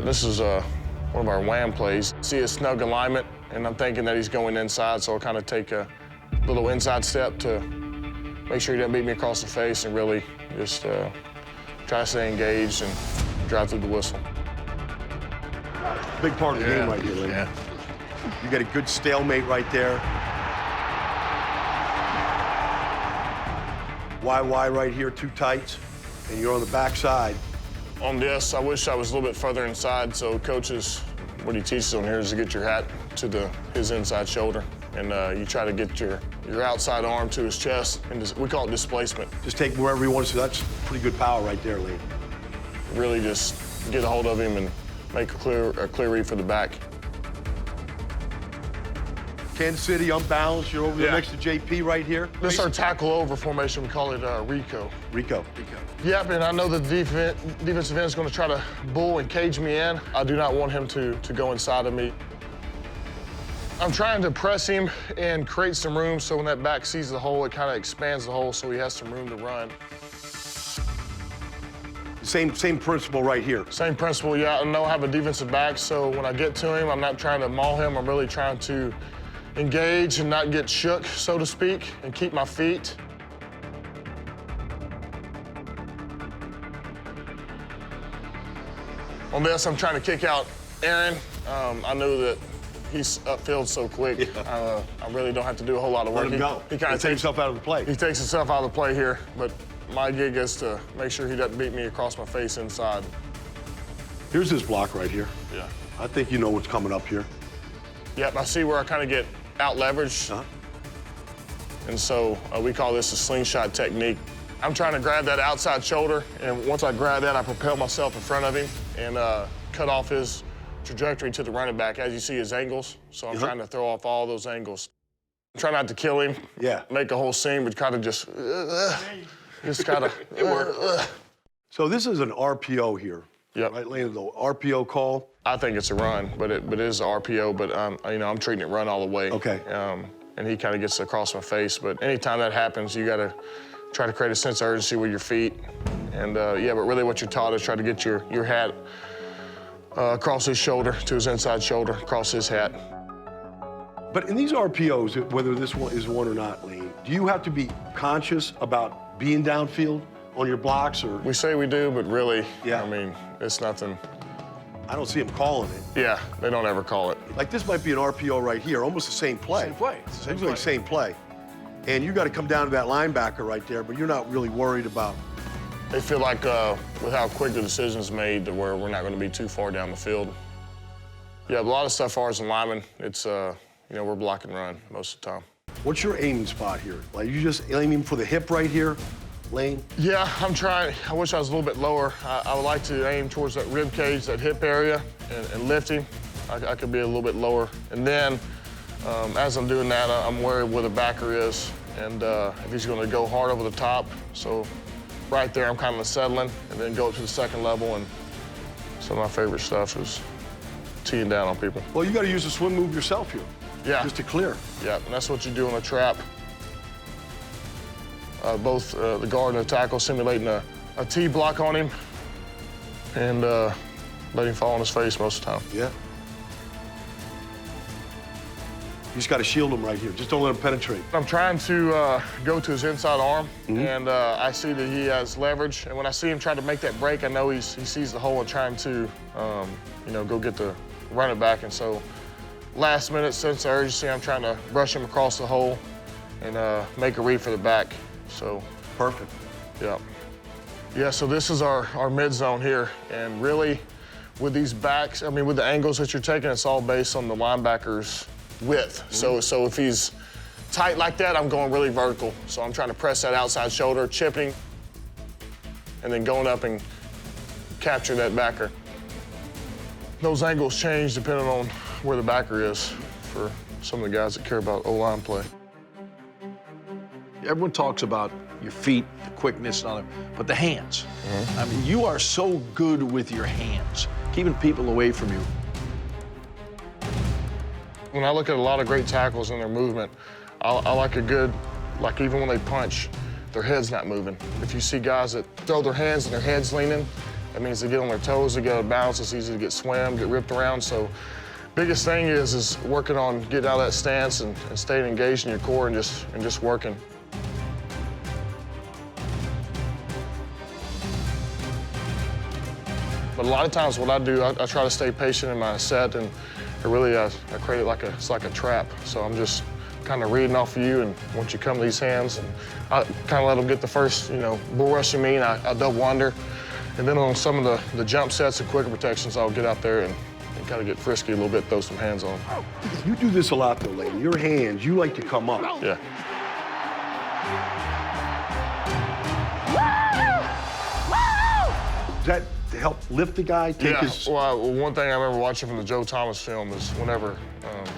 This is one of our wham plays. See a snug alignment, and I'm thinking that he's going inside, so I'll kind of take a little inside step to make sure he doesn't beat me across the face and really just try to stay engaged and drive through the whistle. Big part of the game right here, Lee. Yeah. You got a good stalemate right there. YY right here, too tight, and you're on the backside. On this, I wish I was a little bit further inside, so coaches, what he teaches on here is to get your hat to his inside shoulder, and you try to get your outside arm to his chest, and we call it displacement. Just take wherever you want to. That's pretty good power right there, Lee. Really just get a hold of him and make a clear read for the back. Kansas City unbalanced. You're over there next to JP right here. This is our tackle over formation. We call it Rico. Rico. Yep, and I know the defensive end is going to try to bull and cage me in. I do not want him to go inside of me. I'm trying to press him and create some room so when that back sees the hole, it kind of expands the hole so he has some room to run. Same principle right here. Same principle, yeah. I know I have a defensive back, so when I get to him, I'm not trying to maul him. I'm really trying to engage and not get shook, so to speak, and keep my feet. On this, I'm trying to kick out Aaron. I know that he's upfield so quick. Yeah. I really don't have to do a whole lot of work. Let him go. He kind of takes himself out of the play. He takes himself out of the play here, but my gig is to make sure he doesn't beat me across my face inside. Here's this block right here. Yeah. I think you know what's coming up here. Yep, I see where I kind of get out leveraged. And so we call this a slingshot technique. I'm trying to grab that outside shoulder, and once I grab that, I propel myself in front of him and cut off his trajectory to the running back. As you see his angles, so I'm trying to throw off all those angles. Try not to kill him, make a whole scene, but kind of just kind of, it worked. So this is an RPO here. Yep. Right, Lane, the RPO call. I think it's a run, but it is a RPO, but you know, I'm treating it run all the way. Okay. And he kind of gets across my face, but anytime that happens, you got to try to create a sense of urgency with your feet. And yeah, but really what you're taught is try to get your hat across his shoulder, to his inside shoulder, across his hat. But in these RPOs, whether this one is one or not, Lane, do you have to be conscious about being downfield on your blocks, or? We say we do, but really, I mean, it's nothing. I don't see him calling it. Yeah, they don't ever call it. Like this might be an RPO right here, almost the same play. Same play. Seems like same play. And you got to come down to that linebacker right there, but you're not really worried about. They feel like with how quick the decision's made to where we're not going to be too far down the field. Yeah, a lot of stuff as far as linemen, it's, you know, we're block and run most of the time. What's your aiming spot here? Like you just aiming for the hip right here, Lane? Yeah, I'm trying. I wish I was a little bit lower. I would like to aim towards that rib cage, that hip area, and lift him. I could be a little bit lower. And then, as I'm doing that, I'm worried where the backer is and if he's going to go hard over the top. So right there, I'm kind of settling and then go up to the second level. And some of my favorite stuff is teeing down on people. Well, you got to use the swim move yourself here. Yeah. Just to clear. Yeah, and that's what you do in a trap. Both the guard and the tackle simulating a T block on him and let him fall on his face most of the time. Yeah. You just got to shield him right here. Just don't let him penetrate. I'm trying to go to his inside arm, and I see that he has leverage. And when I see him try to make that break, I know he sees the hole and trying to, you know, go get the running back. And so last minute sense of urgency, I'm trying to brush him across the hole and make a read for the back. So perfect. Yeah. Yeah, so this is our mid zone here. And really, with these backs, I mean, with the angles that you're taking, it's all based on the linebacker's width. So if he's tight like that, I'm going really vertical. So I'm trying to press that outside shoulder, chipping, and then going up and capture that backer. Those angles change depending on where the backer is for some of the guys that care about O-line play. Everyone talks about your feet, the quickness and all that, but the hands. I mean, you are so good with your hands, keeping people away from you. When I look at a lot of great tackles and their movement, I like a good, like even when they punch, their head's not moving. If you see guys that throw their hands and their head's leaning, That means they get on their toes, they get out of balance, it's easy to get swam, get ripped around. So biggest thing is working on getting out of that stance and staying engaged in your core and just working. But a lot of times what I do, I try to stay patient in my set, and I create it it's like a trap. So I'm just kind of reading off of you, and once you come to these hands, and I kind of let them get the first, bull rush me, and I double under. And then on some of the jump sets and quicker protections, I'll get out there and kind of get frisky a little bit, throw some hands on them. You do this a lot though, Lane. Your hands, you like to come up. Yeah. Does that help lift the guy? Take his... Well, one thing I remember watching from the Joe Thomas film is whenever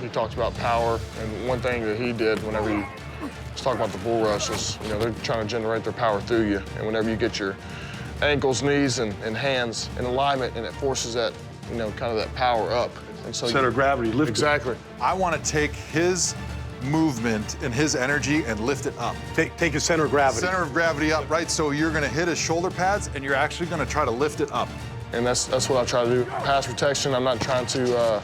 he talked about power, and one thing that he did whenever he was talking about the bull rush is, they're trying to generate their power through you, and whenever you get your ankles, knees, and hands in alignment, and it forces that, kind of that power up. And so Center of gravity, lift Exactly. I want to take his movement and his energy and lift it up. Take his center of gravity. Center of gravity up, right? So you're going to hit his shoulder pads, and you're actually going to try to lift it up. And that's what I try to do. Pass protection, I'm not trying to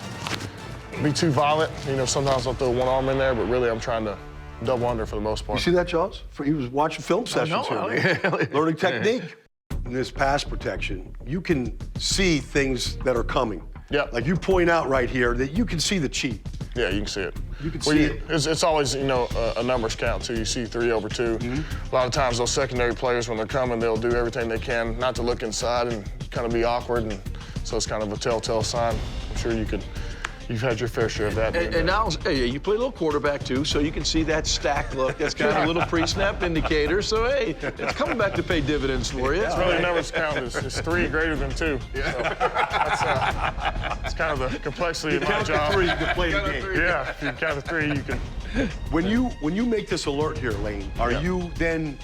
be too violent. Sometimes I'll throw one arm in there, but really I'm trying to double under for the most part. You see that, Jaws? He was watching film sessions here, man. Learning technique. In this pass protection, you can see things that are coming. Yeah. Like you point out right here that you can see the cheat. Yeah, you can see it. You can see it. It's always, a numbers count, too. You see 3/2. A lot of times those secondary players, when they're coming, they'll do everything they can not to look inside and kind of be awkward, and so it's kind of a telltale sign. I'm sure you've had your fair share of that. And now, hey, you play a little quarterback, too, so you can see that stack look. That's kind of a little pre-snap indicator. So, hey, it's coming back to pay dividends for you. It's really numbers count. It's 3 greater than 2. Yeah. So it's kind of the complexity of my Count job. to 3 to play the game. Yeah, if you count to 3, you can. When you make this alert here, Lane, are you then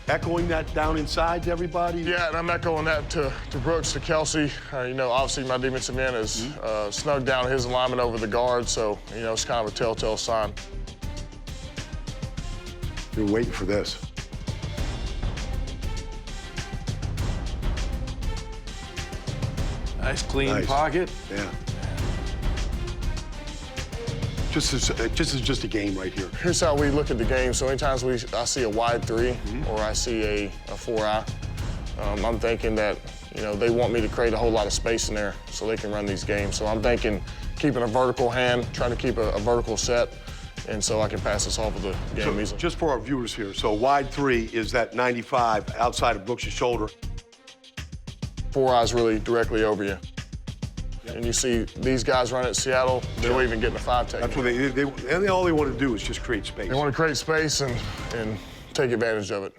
echoing that down inside to everybody? Yeah, and I'm echoing that to Brooks, to Kelsey. Obviously my defensive end is snugged down his alignment over the guard, so, it's kind of a telltale sign. You're waiting for this. Nice, clean Nice. pocket. Yeah. This is just a game right here. Here's how we look at the game. So anytime I see a wide 3 or I see a 4-eye, I'm thinking that, they want me to create a whole lot of space in there so they can run these games. So I'm thinking keeping a vertical hand, trying to keep a vertical set, and so I can pass this off of the game So easily. just for our viewers here, so wide 3 is that 95 outside of Brooks' shoulder. 4-eye's really directly over you. And you see these guys run at Seattle, they'll even get in a 5 technique. That's what all they want to do is just create space. They want to create space and take advantage of it.